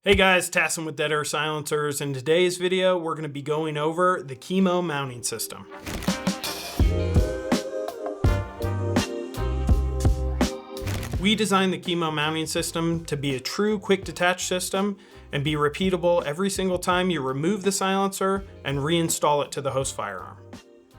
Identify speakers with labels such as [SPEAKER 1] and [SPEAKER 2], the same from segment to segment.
[SPEAKER 1] Hey guys, Tassin with Dead Air Silencers. In today's video, we're going to be going over the Keymo mounting system. We designed the Keymo mounting system to be a true quick detach system and be repeatable every single time you remove the silencer and reinstall it to the host firearm.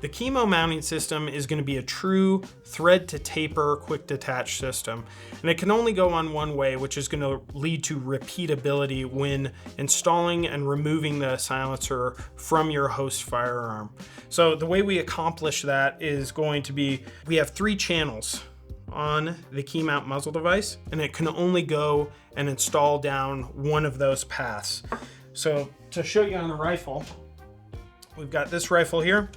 [SPEAKER 1] The Keymo mounting system is going to be a true thread to taper quick detach system, and it can only go on one way, which is going to lead to repeatability when installing and removing the silencer from your host firearm. So the way we accomplish that is going to be, we have 3 channels on the key mount muzzle device, and it can only go and install down one of those paths. So to show you on the rifle, we've got this rifle here.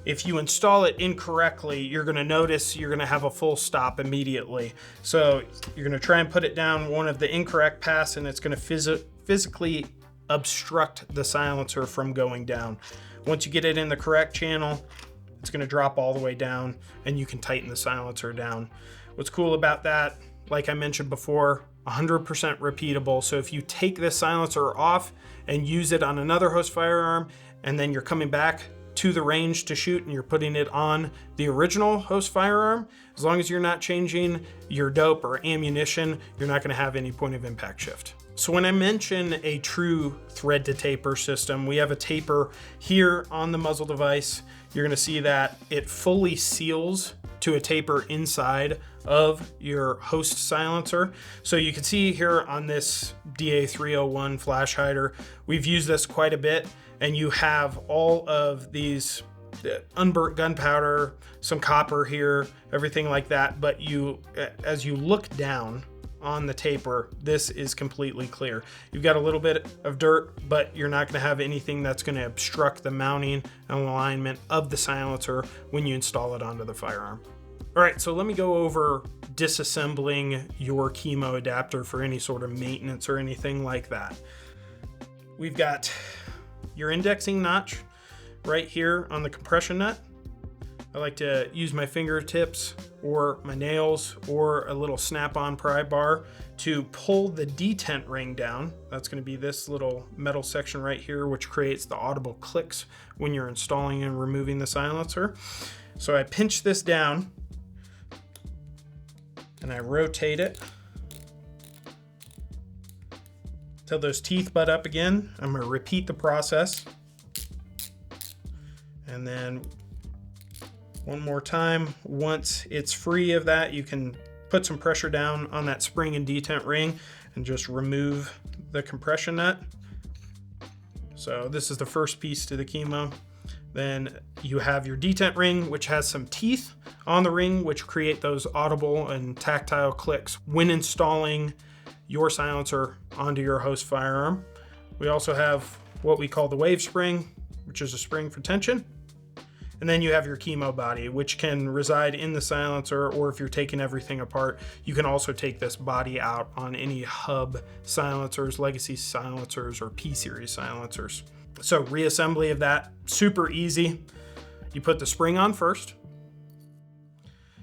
[SPEAKER 1] If you install it incorrectly, you're going to notice you're going to have a full stop immediately. So you're going to try and put it down one of the incorrect paths, and it's going to physically obstruct the silencer from going down. Once you get it in the correct channel, it's going to drop all the way down, and you can tighten the silencer down. What's cool about that, like I mentioned before, 100% repeatable. So if you take this silencer off and use it on another host firearm, and then you're coming back to the range to shoot and you're putting it on the original host firearm, as long as you're not changing your dope or ammunition, you're not going to have any point of impact shift. So when I mention a true thread to taper system, we have a taper here on the muzzle device. You're going to see that it fully seals to a taper inside of your host silencer. So you can see here on this DA301 flash hider, we've used this quite a bit, and you have all of these unburnt gunpowder, some copper here, everything like that. But as you look down on the taper, this is completely clear. You've got a little bit of dirt, but you're not going to have anything that's going to obstruct the mounting and alignment of the silencer when you install it onto the firearm. All right, so let me go over disassembling your Keymo adapter for any sort of maintenance or anything like that. We've got your indexing notch right here on the compression nut. I like to use my fingertips or my nails or a little snap-on pry bar to pull the detent ring down. That's going to be this little metal section right here, which creates the audible clicks when you're installing and removing the silencer. So I pinch this down and I rotate it till those teeth butt up again. I'm going to repeat the process. And then one more time. Once it's free of that, you can put some pressure down on that spring and detent ring and just remove the compression nut. So this is the first piece to the Keymo. Then you have your detent ring, which has some teeth on the ring, which create those audible and tactile clicks when installing your silencer onto your host firearm. We also have what we call the wave spring, which is a spring for tension. And then you have your Keymo body, which can reside in the silencer, or if you're taking everything apart, you can also take this body out on any hub silencers, legacy silencers, or P-series silencers. So reassembly of that, super easy. You put the spring on first.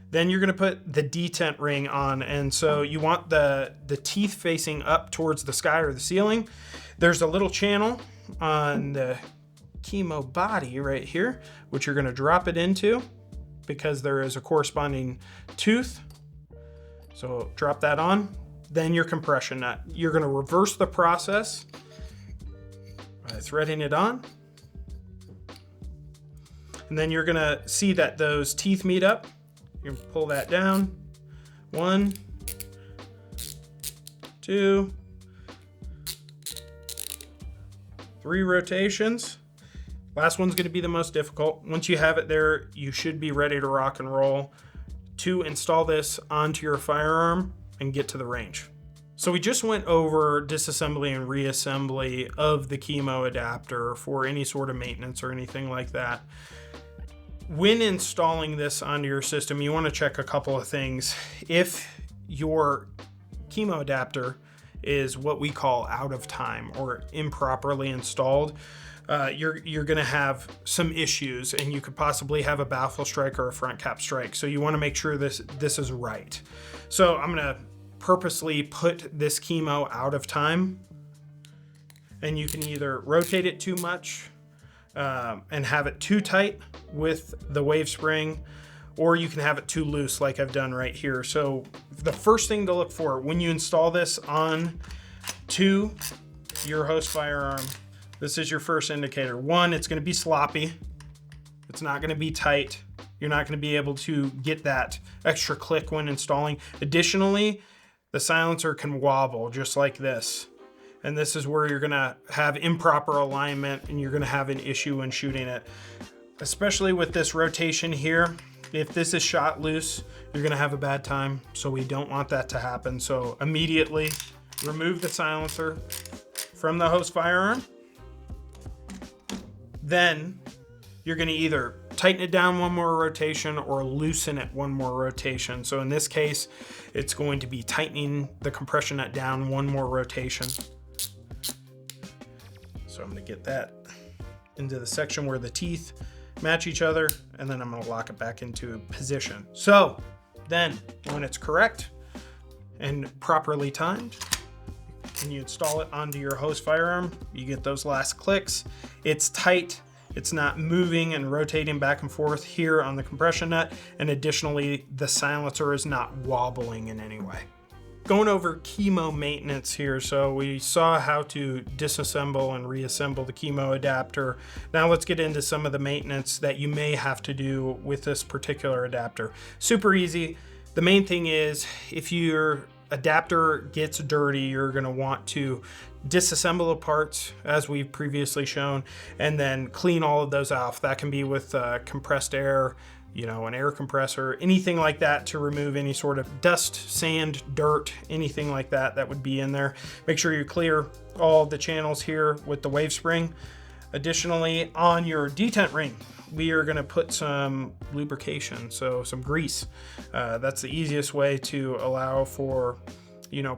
[SPEAKER 1] Then you're going to put the detent ring on, and so you want the teeth facing up towards the sky or the ceiling. There's a little channel on the Keymo body right here, which you're going to drop it into because there is a corresponding tooth. So drop that on. Then your compression nut. You're going to reverse the process by threading it on. And then you're going to see that those teeth meet up. You can pull that down. 1, 2, 3 rotations. Last one's going to be the most difficult. Once you have it there, you should be ready to rock and roll to install this onto your firearm and get to the range. So we just went over disassembly and reassembly of the Keymo adapter for any sort of maintenance or anything like that. When installing this onto your system, you want to check a couple of things. If your Keymo adapter is what we call out of time or improperly installed, you're going to have some issues, and you could possibly have a baffle strike or a front cap strike. So you want to make sure this is right. So I'm going to purposely put this Keymo out of time, and you can either rotate it too much and have it too tight with the wave spring, or you can have it too loose like I've done right here. So the first thing to look for when you install this on to your host firearm, this is your first indicator. One, it's going to be sloppy. It's not going to be tight. You're not going to be able to get that extra click when installing. Additionally, the silencer can wobble just like this. And this is where you're going to have improper alignment and you're going to have an issue when shooting it. Especially with this rotation here. If this is shot loose, you're going to have a bad time. So we don't want that to happen. So immediately remove the silencer from the host firearm. Then you're going to either tighten it down one more rotation or loosen it one more rotation. So in this case, it's going to be tightening the compression nut down one more rotation. So I'm going to get that into the section where the teeth match each other, and then I'm going to lock it back into position. So then when it's correct and properly timed, and you install it onto your host firearm, you get those last clicks. It's tight. It's not moving and rotating back and forth here on the compression nut. And additionally, the silencer is not wobbling in any way. Going over Keymo maintenance here. So we saw how to disassemble and reassemble the Keymo adapter. Now let's get into some of the maintenance that you may have to do with this particular adapter. Super easy. The main thing is if your adapter gets dirty, you're going to want to disassemble the parts as we've previously shown, and then clean all of those off. That can be with compressed air, an air compressor, anything like that, to remove any sort of dust, sand, dirt, anything like that that would be in there. Make sure you clear all the channels here with the wave spring. Additionally, on your detent ring, we are going to put some lubrication, so some grease. That's the easiest way to allow for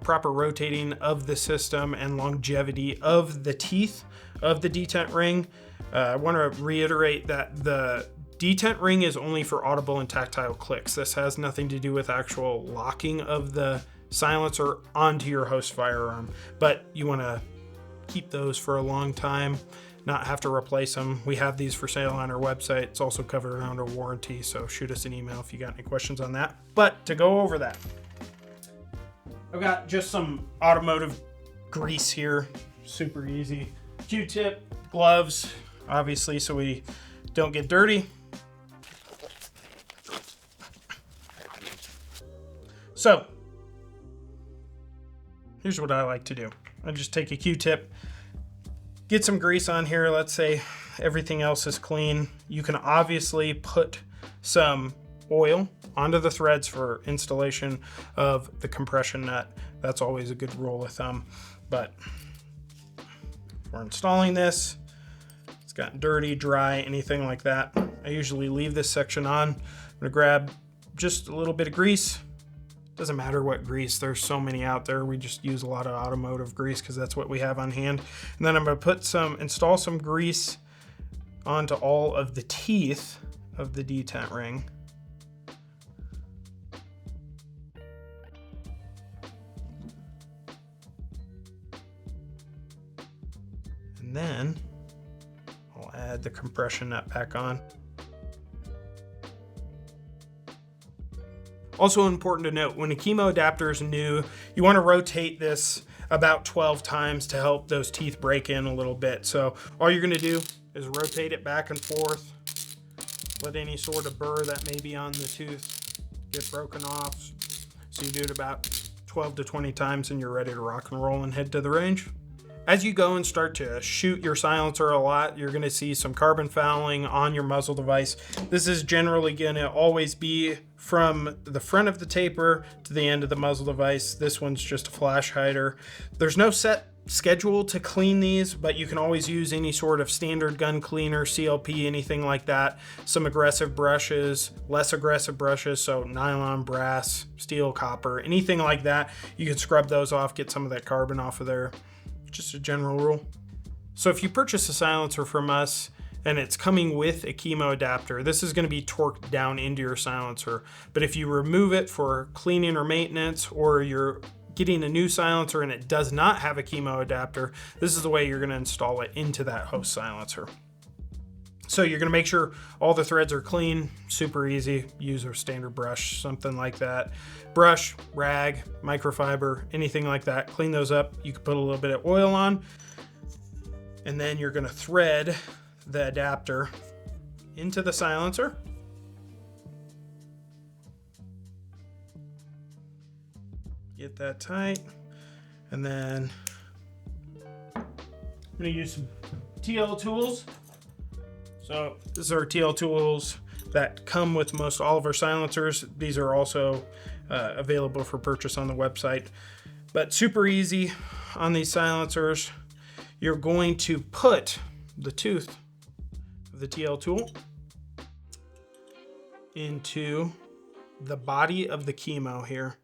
[SPEAKER 1] proper rotating of the system and longevity of the teeth of the detent ring. I want to reiterate that the detent ring is only for audible and tactile clicks. This has nothing to do with actual locking of the silencer onto your host firearm, but you want to keep those for a long time, not have to replace them. We have these for sale on our website. It's also covered under warranty, so shoot us an email if you got any questions on that. But to go over that, I've got just some automotive grease here, super easy. Q-tip, gloves, obviously, so we don't get dirty. So here's what I like to do. I just take a Q-tip, get some grease on here. Let's say everything else is clean. You can obviously put some oil onto the threads for installation of the compression nut. That's always a good rule of thumb. But for installing this, it's gotten dirty, dry, anything like that, I usually leave this section on. I'm gonna grab just a little bit of grease. Doesn't matter what grease, there's so many out there. We just use a lot of automotive grease because that's what we have on hand. And then I'm going to install some grease onto all of the teeth of the detent ring. And then I'll add the compression nut back on. Also important to note, when a Keymo adapter is new, you want to rotate this about 12 times to help those teeth break in a little bit. So all you're going to do is rotate it back and forth. Let any sort of burr that may be on the tooth get broken off. So you do it about 12 to 20 times and you're ready to rock and roll and head to the range. As you go and start to shoot your silencer a lot, you're going to see some carbon fouling on your muzzle device. This is generally going to always be from the front of the taper to the end of the muzzle device. This one's just a flash hider. There's no set schedule to clean these, but you can always use any sort of standard gun cleaner, CLP, anything like that. Some aggressive brushes, less aggressive brushes, so nylon, brass, steel, copper, anything like that. You can scrub those off, get some of that carbon off of there. Just a general rule. So if you purchase a silencer from us and it's coming with a Keymo adapter. This is going to be torqued down into your silencer. But if you remove it for cleaning or maintenance, or you're getting a new silencer and it does not have a Keymo adapter, this is the way you're going to install it into that host silencer. So you're going to make sure all the threads are clean. Super easy. Use a standard brush, something like that. Brush, rag, microfiber, anything like that. Clean those up. You can put a little bit of oil on, and then you're going to thread the adapter into the silencer. Get that tight, and then I'm going to use some TL tools. So these are TL tools that come with most all of our silencers. These are also available for purchase on the website, but super easy on these silencers. You're going to put the tooth of the TL tool into the body of the Keymo here,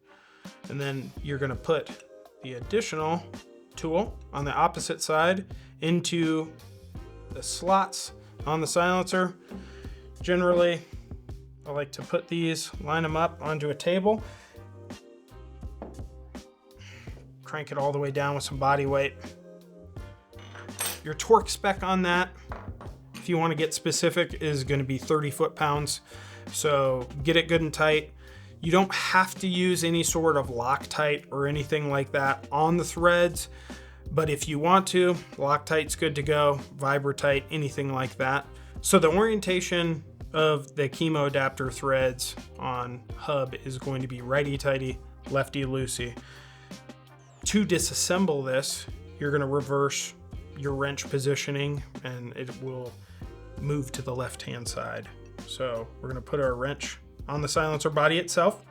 [SPEAKER 1] and then you're going to put the additional tool on the opposite side into the slots on the silencer. Generally, I like to put these, line them up onto a table, crank it all the way down with some body weight. Your torque spec on that, if you want to get specific, is going to be 30 foot-pounds. So get it good and tight. You don't have to use any sort of Loctite or anything like that on the threads, but if you want to, Loctite's good to go, Vibratite, anything like that. So the orientation of the Keymo adapter threads on hub is going to be righty-tighty, lefty-loosey. To disassemble this, you're going to reverse your wrench positioning and it will move to the left-hand side. So we're going to put our wrench on the silencer body itself,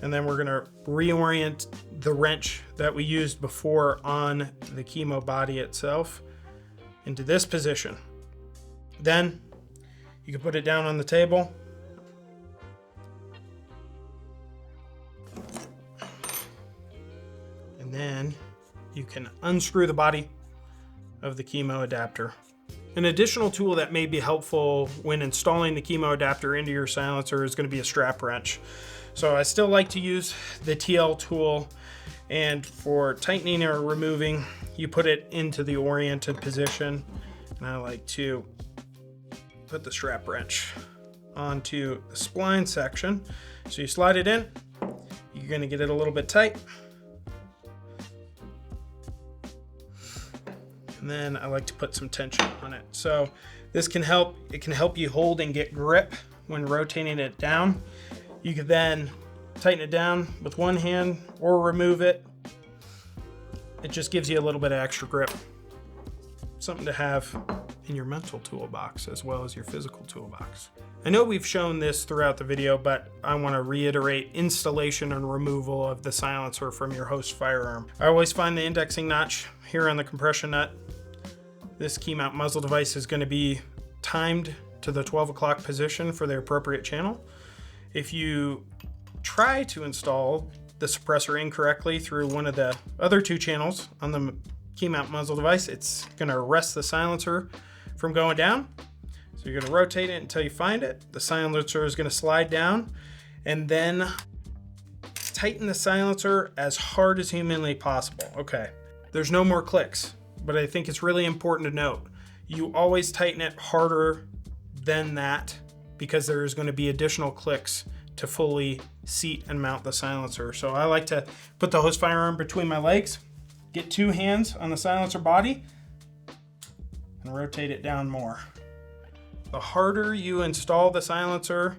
[SPEAKER 1] and then we're going to reorient the wrench that we used before on the Keymo body itself into this position. Then you can put it down on the table. And then you can unscrew the body of the Keymo adapter. An additional tool that may be helpful when installing the Keymo adapter into your silencer is going to be a strap wrench. So I still like to use the TL tool, and for tightening or removing, you put it into the oriented position, and I like to put the strap wrench onto the spline section. So you slide it in, you're going to get it a little bit tight, and then I like to put some tension on it. So this can help, it can help you hold and get grip when rotating it down. You can then tighten it down with one hand or remove it. It just gives you a little bit of extra grip. Something to have in your mental toolbox as well as your physical toolbox. I know we've shown this throughout the video, but I want to reiterate installation and removal of the silencer from your host firearm. I always find the indexing notch here on the compression nut. This key mount muzzle device is going to be timed to the 12 o'clock position for the appropriate channel. If you try to install the suppressor incorrectly through one of the other two channels on the key mount muzzle device, it's going to arrest the silencer from going down. So you're going to rotate it until you find it. The silencer is going to slide down, and then tighten the silencer as hard as humanly possible. Okay, there's no more clicks, but I think it's really important to note, you always tighten it harder than that, because there's going to be additional clicks to fully seat and mount the silencer. So I like to put the host firearm between my legs, get two hands on the silencer body, and rotate it down more. The harder you install the silencer,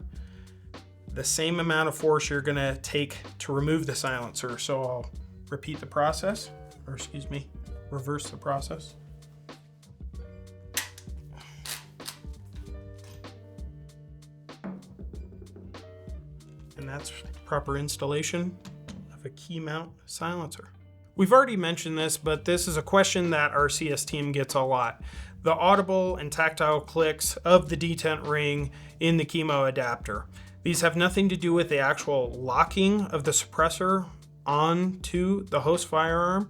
[SPEAKER 1] the same amount of force you're going to take to remove the silencer. So I'll repeat the process, or excuse me, reverse the process. And that's proper installation of a key mount silencer. We've already mentioned this, but this is a question that our CS team gets a lot. The audible and tactile clicks of the detent ring in the Keymo adapter. These have nothing to do with the actual locking of the suppressor onto the host firearm.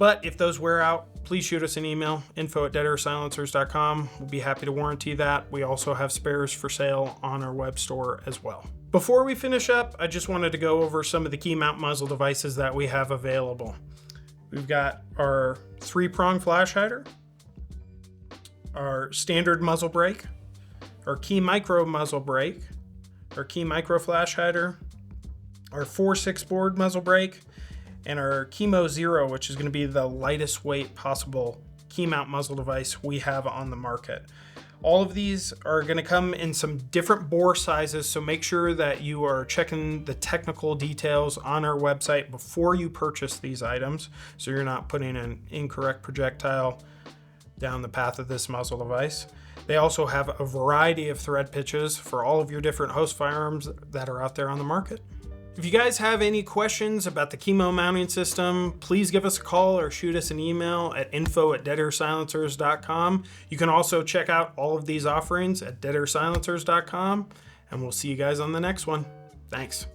[SPEAKER 1] But if those wear out, please shoot us an email, info@deadairsilencers.com. We'll be happy to warranty that. We also have spares for sale on our web store as well. Before we finish up, I just wanted to go over some of the key mount muzzle devices that we have available. We've got our 3-prong flash hider, our standard muzzle brake, our Keymicro muzzle brake, our Keymicro flash hider, our 4/6 board muzzle brake, and our Keymo Zero, which is going to be the lightest weight possible key mount muzzle device we have on the market. All of these are going to come in some different bore sizes, so make sure that you are checking the technical details on our website before you purchase these items, so you're not putting an incorrect projectile down the path of this muzzle device. They also have a variety of thread pitches for all of your different host firearms that are out there on the market. If you guys have any questions about the Keymo mounting system, please give us a call or shoot us an email at info@deadairsilencers.com. You can also check out all of these offerings at deadairsilencers.com, and we'll see you guys on the next one. Thanks.